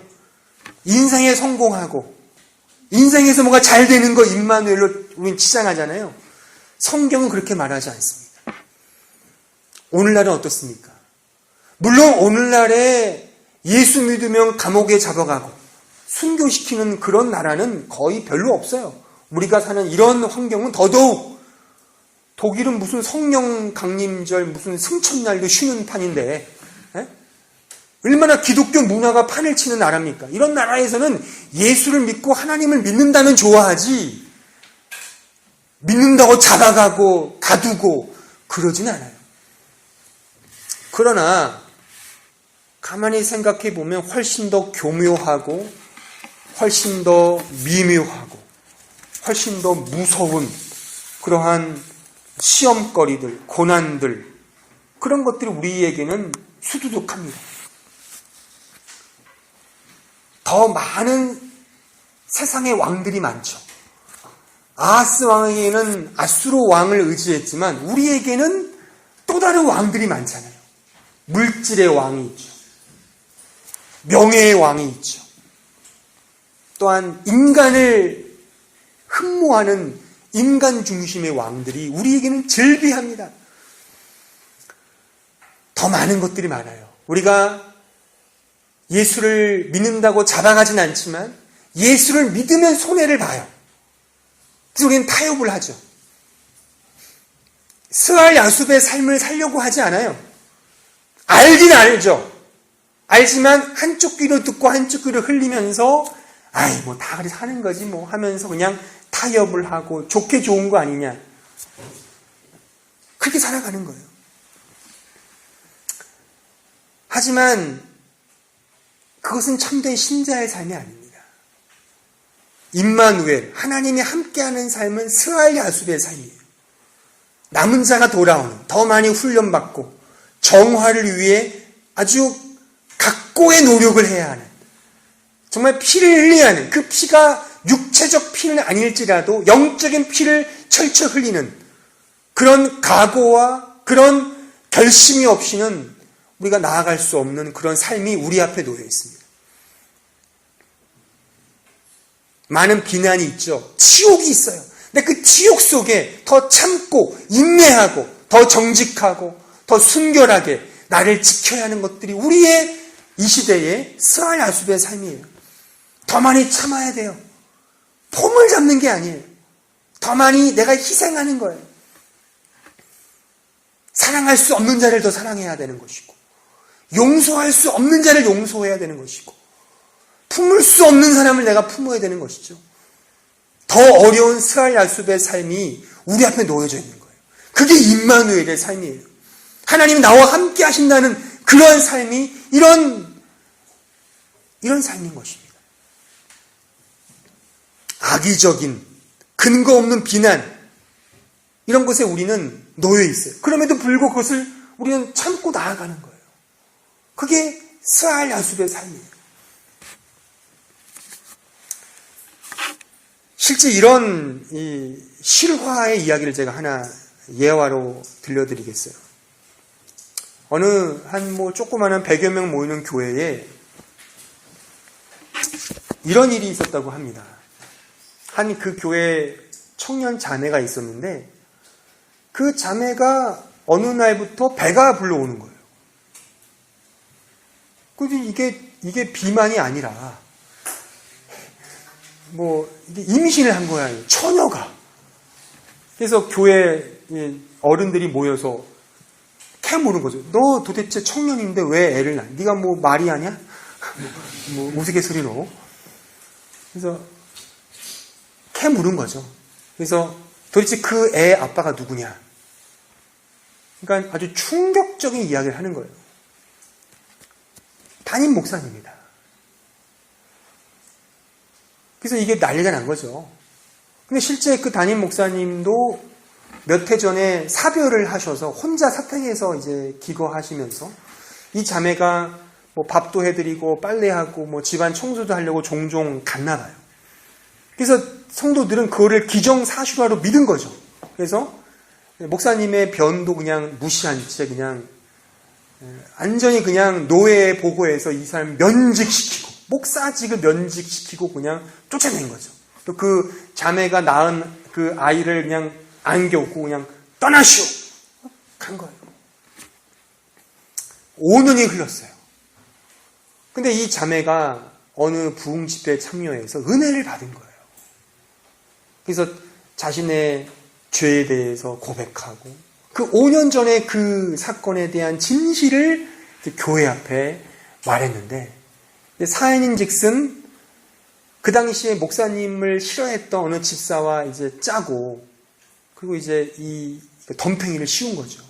Speaker 1: 인생에 성공하고 인생에서 뭔가 잘 되는 거 임마누엘로 우리는 치장하잖아요. 성경은 그렇게 말하지 않습니다. 오늘날은 어떻습니까? 물론 오늘날에 예수 믿으면 감옥에 잡아가고 순교시키는 그런 나라는 거의 별로 없어요. 우리가 사는 이런 환경은 더더욱 독일은 무슨 성령 강림절 무슨 승천날도 쉬는 판인데 얼마나 기독교 문화가 판을 치는 나라입니까? 이런 나라에서는 예수를 믿고 하나님을 믿는다면 좋아하지 믿는다고 잡아가고 가두고 그러진 않아요. 그러나 가만히 생각해 보면 훨씬 더 교묘하고 훨씬 더 미묘하고 훨씬 더 무서운 그러한 시험거리들, 고난들 그런 것들이 우리에게는 수두룩합니다. 더 많은 세상의 왕들이 많죠. 아하스 왕에게는 아수르 왕을 의지했지만 우리에게는 또 다른 왕들이 많잖아요. 물질의 왕이 있죠. 명예의 왕이 있죠. 또한 인간을 흠모하는 인간 중심의 왕들이 우리에게는 즐비합니다. 더 많은 것들이 많아요. 우리가 예수를 믿는다고 잡아가진 않지만 예수를 믿으면 손해를 봐요. 그래서 우리는 타협을 하죠. 스알 야숲의 삶을 살려고 하지 않아요. 알긴 알죠. 알지만 한쪽 귀로 듣고 한쪽 귀로 흘리면서 아이 뭐 다 그래 사는 거지 뭐 하면서 그냥 타협을 하고 좋게 좋은 거 아니냐. 그렇게 살아가는 거예요. 하지만 그것은 참된 신자의 삶이 아닙니다. 임마누엘, 하나님이 함께하는 삶은 스알 야숲의 삶이에요. 남은 자가 돌아오는, 더 많이 훈련받고 정화를 위해 아주 각고의 노력을 해야 하는, 정말 피를 흘려야 하는, 그 피가 육체적 피는 아닐지라도 영적인 피를 철철 흘리는 그런 각오와 그런 결심이 없이는 우리가 나아갈 수 없는 그런 삶이 우리 앞에 놓여 있습니다. 많은 비난이 있죠. 치욕이 있어요. 근데 그 치욕 속에 더 참고 인내하고 더 정직하고 더 순결하게 나를 지켜야 하는 것들이 우리의 이 시대의 스알 야숲의 삶이에요. 더 많이 참아야 돼요. 폼을 잡는 게 아니에요. 더 많이 내가 희생하는 거예요. 사랑할 수 없는 자를 더 사랑해야 되는 것이고 용서할 수 없는 자를 용서해야 되는 것이고 품을 수 없는 사람을 내가 품어야 되는 것이죠. 더 어려운 스알 야숲의 삶이 우리 앞에 놓여져 있는 거예요. 그게 임마누엘의 삶이에요. 하나님이 나와 함께 하신다는 그런 삶이 이런 삶인 것입니다. 악의적인 근거 없는 비난 이런 것에 우리는 놓여 있어요. 그럼에도 불구하고 그것을 우리는 참고 나아가는 거예요. 그게 스알 야숲의 삶이에요. 실제 이런 실화의 이야기를 제가 하나 예화로 들려드리겠어요. 어느 한 조그마한 100여 명 모이는 교회에 이런 일이 있었다고 합니다. 한 그 교회 청년 자매가 있었는데 그 자매가 어느 날부터 배가 불러오는 거예요. 근데 이게 비만이 아니라 이게 임신을 한 거야. 처녀가. 그래서 교회 어른들이 모여서 물은 거죠. 너 도대체 청년인데 왜 애를 낳아? 네가 마리아냐? 우스갯소리로. 그래서 물은 거죠. 그래서 도대체 그 애 아빠가 누구냐? 그러니까 아주 충격적인 이야기를 하는 거예요. 담임 목사님입니다. 그래서 이게 난리가 난 거죠. 근데 실제 그 담임 목사님도 몇 해 전에 사별을 하셔서 혼자 사택에서 이제 기거하시면서 이 자매가 밥도 해드리고 빨래하고 집안 청소도 하려고 종종 갔나 봐요. 그래서 성도들은 그거를 기정사실화로 믿은 거죠. 그래서 목사님의 변도 그냥 무시한 채 그냥 완전히 그냥 노예에 보고해서 이 사람 면직시키고 목사직을 면직시키고 그냥 쫓아낸 거죠. 또 그 자매가 낳은 그 아이를 그냥 안겨오고 그냥 떠나시오! 간 거예요. 5년이 흘렀어요. 근데 이 자매가 어느 부흥 집회에 참여해서 은혜를 받은 거예요. 그래서 자신의 죄에 대해서 고백하고 그 5년 전에 그 사건에 대한 진실을 교회 앞에 말했는데 사인인즉슨 그 당시에 목사님을 싫어했던 어느 집사와 이제 짜고 그리고 이제 이 덤팽이를 씌운 거죠.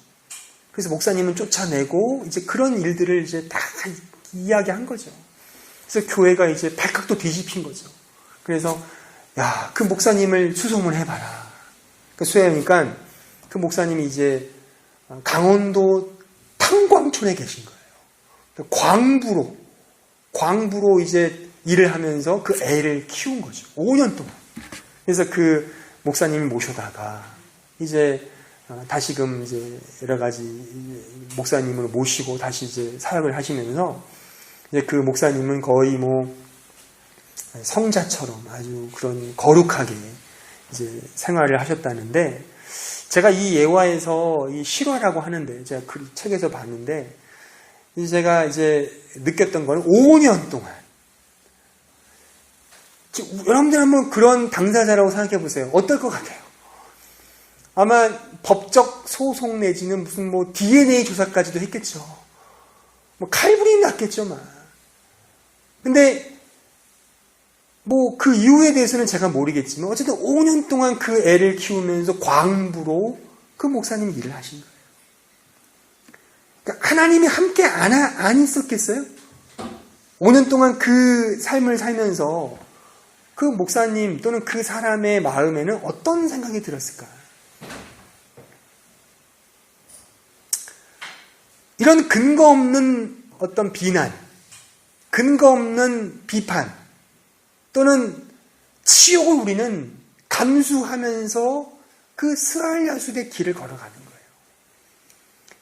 Speaker 1: 그래서 목사님은 쫓아내고 이제 그런 일들을 이제 다 이야기한 거죠. 그래서 교회가 이제 발칵도 뒤집힌 거죠. 그래서 그 목사님을 수소문 해봐라. 수해하니까 그 목사님이 이제 강원도 탄광촌에 계신 거예요. 광부로 이제 일을 하면서 그 애를 키운 거죠. 5년 동안. 그래서 그 목사님을 모셔다가 이제 다시금 이제 여러 가지 목사님을 모시고 다시 이제 사역을 하시면서 이제 그 목사님은 거의 성자처럼 아주 그런 거룩하게 이제 생활을 하셨다는데 제가 이 예화에서 이 실화라고 하는데 제가 그 책에서 봤는데 제가 이제 느꼈던 거는 5년 동안 여러분들 한번 그런 당사자라고 생각해 보세요. 어떨 것 같아요? 아마 법적 소송 내지는 무슨 DNA 조사까지도 했겠죠. 칼부림이 났겠죠, 근데 그 이유에 대해서는 제가 모르겠지만 어쨌든 5년 동안 그 애를 키우면서 광부로 그 목사님이 일을 하신 거예요. 그러니까 하나님이 함께 안 있었겠어요? 5년 동안 그 삶을 살면서 그 목사님 또는 그 사람의 마음에는 어떤 생각이 들었을까? 이런 근거 없는 어떤 비난, 근거 없는 비판, 또는 치욕을 우리는 감수하면서 그 스알 야숲의 길을 걸어가는 거예요.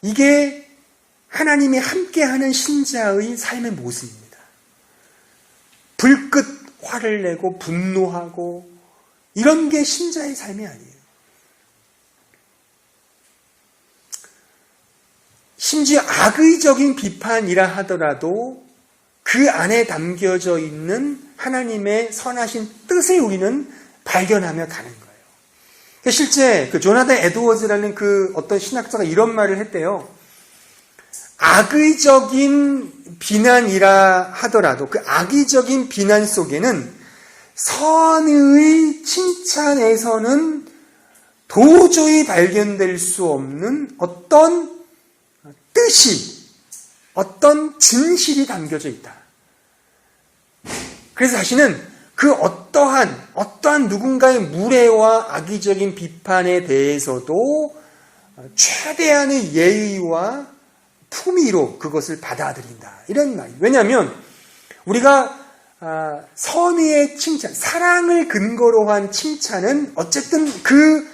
Speaker 1: 이게 하나님이 함께하는 신자의 삶의 모습입니다. 불끝 화를 내고 분노하고 이런 게 신자의 삶이 아니에요. 심지어 악의적인 비판이라 하더라도 그 안에 담겨져 있는 하나님의 선하신 뜻을 우리는 발견하며 가는 거예요. 실제 그 조나단 에드워즈라는 그 어떤 신학자가 이런 말을 했대요. 악의적인 비난이라 하더라도 그 악의적인 비난 속에는 선의 칭찬에서는 도저히 발견될 수 없는 어떤 뜻이, 어떤 진실이 담겨져 있다. 그래서 자신은 그 어떠한 누군가의 무례와 악의적인 비판에 대해서도 최대한의 예의와 품위로 그것을 받아들인다. 이런 말이에요. 왜냐하면 우리가 선의의 칭찬, 사랑을 근거로 한 칭찬은 어쨌든 그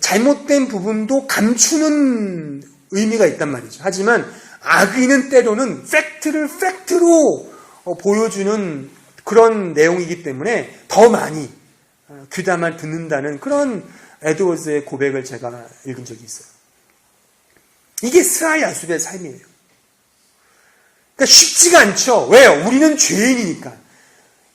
Speaker 1: 잘못된 부분도 감추는 의미가 있단 말이죠. 하지만 악의는 때로는 팩트로 보여주는 그런 내용이기 때문에 더 많이 귀담아 듣는다는 그런 에드워즈의 고백을 제가 읽은 적이 있어요. 이게 스라이 야숲의 삶이에요. 그러니까 쉽지가 않죠. 왜요? 우리는 죄인이니까.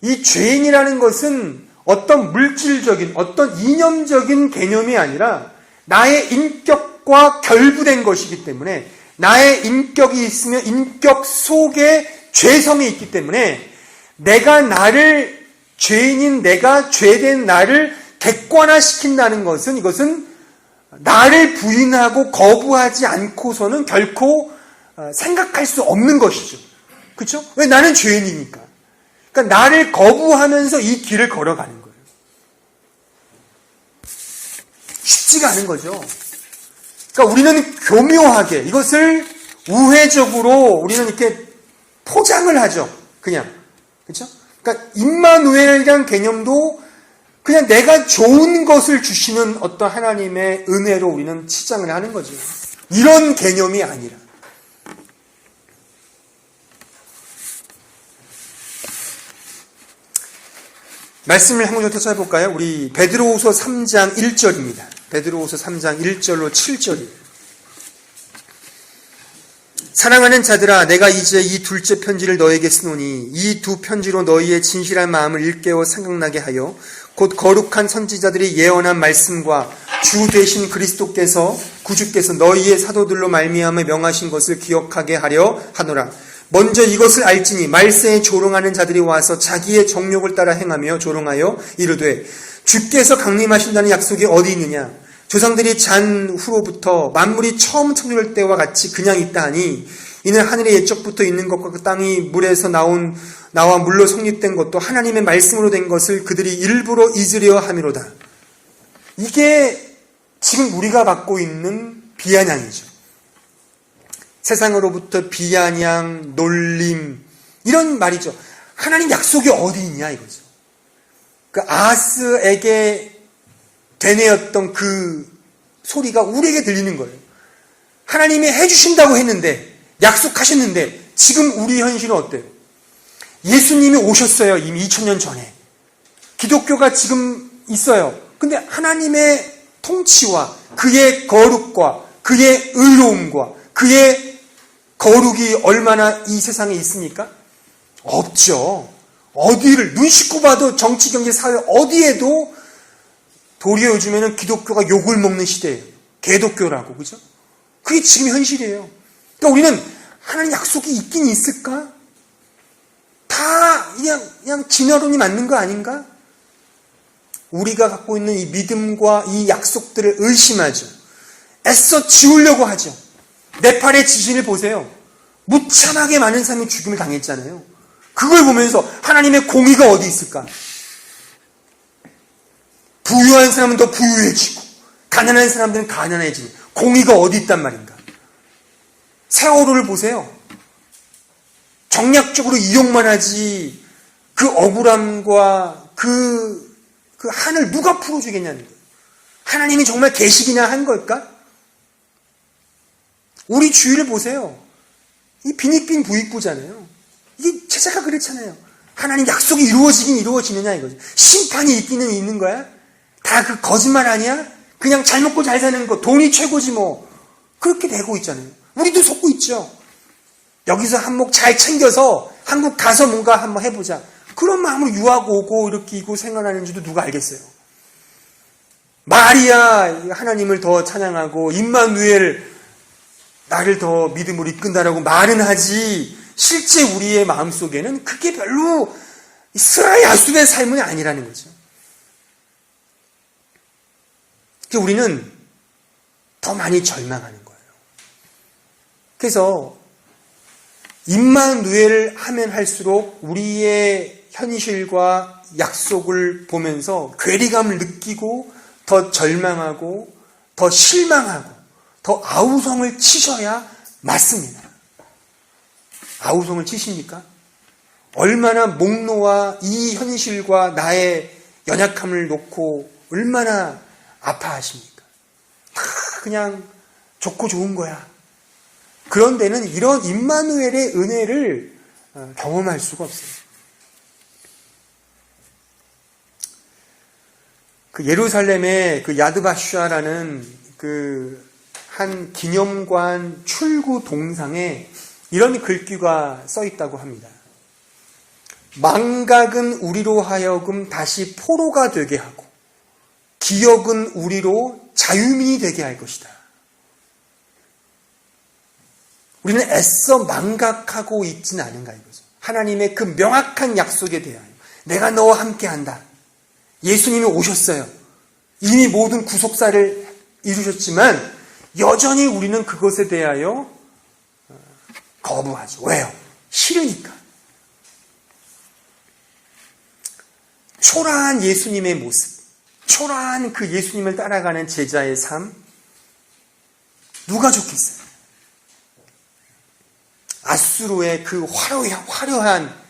Speaker 1: 이 죄인이라는 것은 어떤 물질적인, 어떤 이념적인 개념이 아니라 나의 인격과 결부된 것이기 때문에 나의 인격이 있으면 인격 속에 죄성이 있기 때문에 내가 나를 죄인인 내가 죄된 나를 객관화시킨다는 것은 이것은 나를 부인하고 거부하지 않고서는 결코 생각할 수 없는 것이죠. 그렇죠? 왜? 나는 죄인이니까. 그러니까 나를 거부하면서 이 길을 걸어가는 거예요. 쉽지가 않은 거죠. 그러니까 우리는 교묘하게 이것을 우회적으로 우리는 이렇게 포장을 하죠. 그냥. 그렇죠? 그러니까 임마누엘이라는 개념도 그냥 내가 좋은 것을 주시는 어떤 하나님의 은혜로 우리는 치장을 하는 거죠. 이런 개념이 아니라. 말씀을 한 구절 더 찾아볼까요? 우리 베드로후서 3장 1절입니다. 베드로후서 3장 1절로 7절이에요. 사랑하는 자들아, 내가 이제 이 둘째 편지를 너에게 쓰노니 이 두 편지로 너희의 진실한 마음을 일깨워 생각나게 하여 곧 거룩한 선지자들이 예언한 말씀과 주 되신 그리스도께서 구주께서 너희의 사도들로 말미암아 명하신 것을 기억하게 하려 하노라. 먼저 이것을 알지니 말세에 조롱하는 자들이 와서 자기의 정욕을 따라 행하며 조롱하여 이르되 주께서 강림하신다는 약속이 어디 있느냐? 조상들이 잔 후로부터 만물이 처음 창조될 때와 같이 그냥 있다 하니 이는 하늘의 옛적부터 있는 것과 그 땅이 물에서 나와 물로 성립된 것도 하나님의 말씀으로 된 것을 그들이 일부러 잊으려 함이로다. 이게 지금 우리가 받고 있는 비아냥이죠. 세상으로부터 비아냥, 놀림 이런 말이죠. 하나님 약속이 어디 있냐 이거죠. 그 아하스에게 되뇌었던 그 소리가 우리에게 들리는 거예요. 하나님이 해주신다고 했는데 약속하셨는데 지금 우리 현실은 어때요? 예수님이 오셨어요. 이미 2000년 전에. 기독교가 지금 있어요. 근데 하나님의 통치와 그의 거룩과 그의 의로움과 그의 거룩이 얼마나 이 세상에 있습니까? 없죠. 어디를 눈 씻고 봐도 정치, 경제, 사회 어디에도 도리어 요즘에는 기독교가 욕을 먹는 시대예요. 개독교라고, 그죠? 그게 지금 현실이에요. 그러니까 우리는 하나님 약속이 있긴 있을까? 다 그냥 진화론이 맞는 거 아닌가? 우리가 갖고 있는 이 믿음과 이 약속들을 의심하죠. 애써 지우려고 하죠. 네팔의 지진을 보세요. 무참하게 많은 사람이 죽임을 당했잖아요. 그걸 보면서 하나님의 공의가 어디 있을까? 부유한 사람은 더 부유해지고 가난한 사람들은 가난해지고 공의가 어디 있단 말인가? 세월호를 보세요. 정략적으로 이용만 하지 그 억울함과 그 한을 누가 풀어주겠냐는 거예요. 하나님이 정말 계시기나 한 걸까? 우리 주위를 보세요. 이 빈익빈 부익부잖아요. 이게 제자가 그렇잖아요. 하나님 약속이 이루어지긴 이루어지느냐 이거죠. 심판이 있기는 있는 거야? 다 그 거짓말 아니야? 그냥 잘 먹고 잘 사는 거 돈이 최고지 뭐. 그렇게 되고 있잖아요. 우리도 속고 있죠. 여기서 한몫 잘 챙겨서 한국 가서 뭔가 한번 해보자. 그런 마음으로 유학 오고 이렇게 이고 생활하는지도 누가 알겠어요. 말이야 하나님을 더 찬양하고 임마누엘 나를 더 믿음으로 이끈다라고 말은 하지 실제 우리의 마음속에는 그게 별로 스라이 야숲의 삶은 아니라는 거죠. 우리는 더 많이 절망하는 거예요. 그래서 임마누엘을 하면 할수록 우리의 현실과 약속을 보면서 괴리감을 느끼고 더 절망하고 더 실망하고 더 아우성을 치셔야 맞습니다. 아우성을 치십니까? 얼마나 목 놓아 이 현실과 나의 연약함을 놓고 얼마나 아파하십니까? 그냥 좋고 좋은 거야. 그런 데는 이런 임마누엘의 은혜를 경험할 수가 없어요. 그 예루살렘의 그 야드바슈아라는 그 한 기념관 출구 동상에 이런 글귀가 써 있다고 합니다. 망각은 우리로 하여금 다시 포로가 되게 하고 기억은 우리로 자유민이 되게 할 것이다. 우리는 애써 망각하고 있지는 않은가 이거죠. 하나님의 그 명확한 약속에 대하여 내가 너와 함께한다. 예수님이 오셨어요. 이미 모든 구속사를 이루셨지만 여전히 우리는 그것에 대하여 거부하죠. 왜요? 싫으니까. 초라한 예수님의 모습, 초라한 그 예수님을 따라가는 제자의 삶, 누가 좋겠어요? 아수르의 그 화려한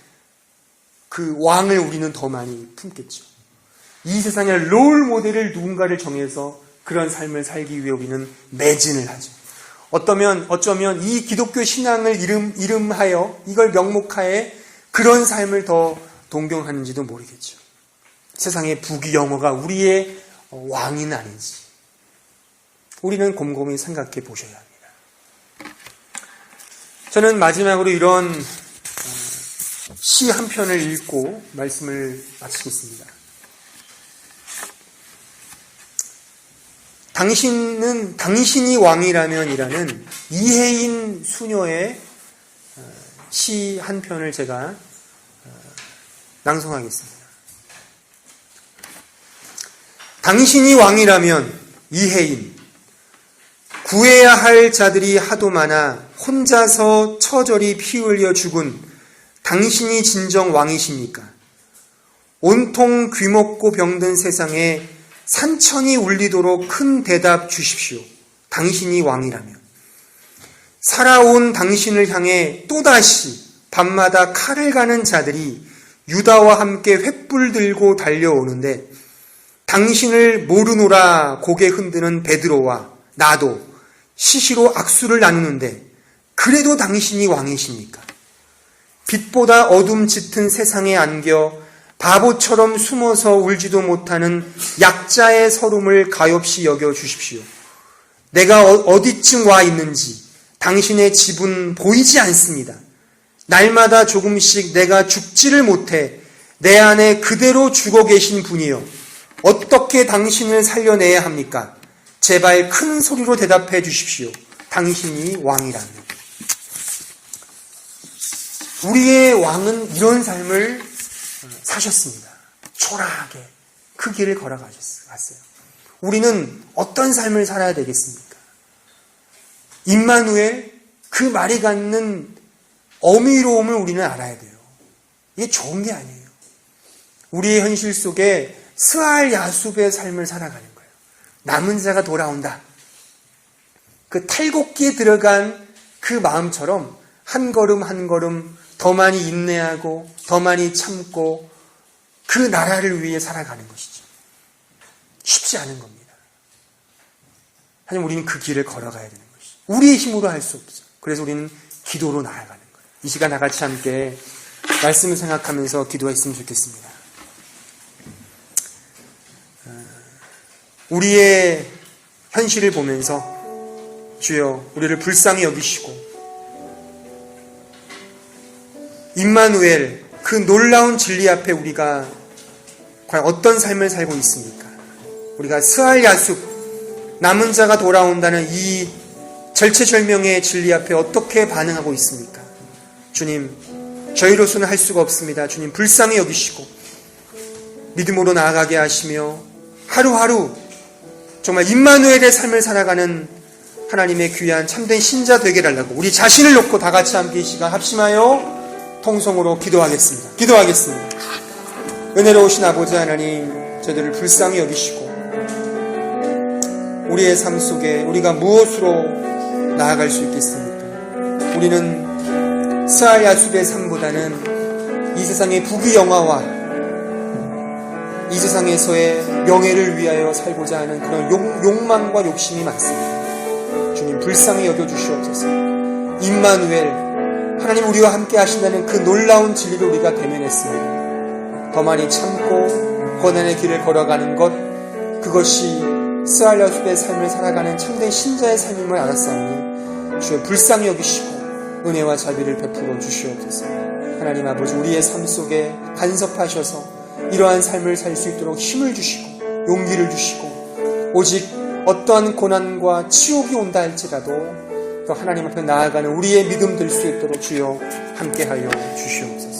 Speaker 1: 그 왕을 우리는 더 많이 품겠죠. 이 세상의 롤 모델을 누군가를 정해서 그런 삶을 살기 위해 우리는 매진을 하죠. 어쩌면 이 기독교 신앙을 이름하여 이걸 명목하에 그런 삶을 더 동경하는지도 모르겠죠. 세상의 부귀영화가 우리의 왕은 아닌지 우리는 곰곰이 생각해 보셔야 합니다. 저는 마지막으로 이런 시 한 편을 읽고 말씀을 마치겠습니다. 당신이 왕이라면이라는 이혜인 수녀의 시 한 편을 제가 낭송하겠습니다. 당신이 왕이라면 이혜인, 구해야 할 자들이 하도 많아 혼자서 처절히 피 흘려 죽은 당신이 진정 왕이십니까? 온통 귀먹고 병든 세상에 산천이 울리도록 큰 대답 주십시오. 당신이 왕이라면. 살아온 당신을 향해 또다시 밤마다 칼을 가는 자들이 유다와 함께 횃불 들고 달려오는데 당신을 모르노라 고개 흔드는 베드로와 나도 시시로 악수를 나누는데 그래도 당신이 왕이십니까? 빛보다 어둠 짙은 세상에 안겨 바보처럼 숨어서 울지도 못하는 약자의 서름을 가엾이 여겨 주십시오. 내가 어디쯤 와 있는지 당신의 집은 보이지 않습니다. 날마다 조금씩 내가 죽지를 못해 내 안에 그대로 죽어 계신 분이요. 어떻게 당신을 살려내야 합니까? 제발 큰 소리로 대답해 주십시오. 당신이 왕이라면. 우리의 왕은 이런 삶을 사셨습니다. 초라하게 그 길을 걸어가셨어요. 우리는 어떤 삶을 살아야 되겠습니까? 임마누엘, 그 말이 갖는 어미로움을 우리는 알아야 돼요. 이게 좋은 게 아니에요. 우리의 현실 속에 스알 야숲의 삶을 살아가는 거예요. 남은 자가 돌아온다. 그 탈곡기에 들어간 그 마음처럼 한 걸음 한 걸음 더 많이 인내하고 더 많이 참고 그 나라를 위해 살아가는 것이죠. 쉽지 않은 겁니다. 하지만 우리는 그 길을 걸어가야 되는 것이죠. 우리의 힘으로 할 수 없죠. 그래서 우리는 기도로 나아가는 거예요. 이 시간 다 같이 함께 말씀을 생각하면서 기도했으면 좋겠습니다. 우리의 현실을 보면서 주여 우리를 불쌍히 여기시고 임마누엘 그 놀라운 진리 앞에 우리가 과연 어떤 삶을 살고 있습니까? 우리가 스알 야숲 남은 자가 돌아온다는 이 절체절명의 진리 앞에 어떻게 반응하고 있습니까? 주님, 저희로서는 할 수가 없습니다. 주님 불쌍히 여기시고 믿음으로 나아가게 하시며 하루하루 정말 임마누엘의 삶을 살아가는 하나님의 귀한 참된 신자 되게 달라고 우리 자신을 놓고 다 같이 함께 이 시간 합심하여 통성으로 기도하겠습니다. 은혜로우신 아버지 하나님, 저희들을 불쌍히 여기시고 우리의 삶 속에 우리가 무엇으로 나아갈 수 있겠습니까? 우리는 스알야숲의 삶보다는 이 세상의 부귀영화와 이 세상에서의 명예를 위하여 살고자 하는 그런 욕망과 욕심이 많습니다. 주님 불쌍히 여겨주시옵소서. 임마누엘, 하나님 우리와 함께 하신다는 그 놀라운 진리를 우리가 대면했습니다. 더 많이 참고 고난의 길을 걸어가는 것, 그것이 스알야숲의 삶을 살아가는 참된 신자의 삶임을 알았사오니 주여 불쌍히 여기시고 은혜와 자비를 베풀어 주시옵소서. 하나님 아버지, 우리의 삶 속에 간섭하셔서 이러한 삶을 살 수 있도록 힘을 주시고 용기를 주시고, 오직 어떠한 고난과 치욕이 온다 할지라도 또 하나님 앞에 나아가는 우리의 믿음 될 수 있도록 주여 함께하여 주시옵소서.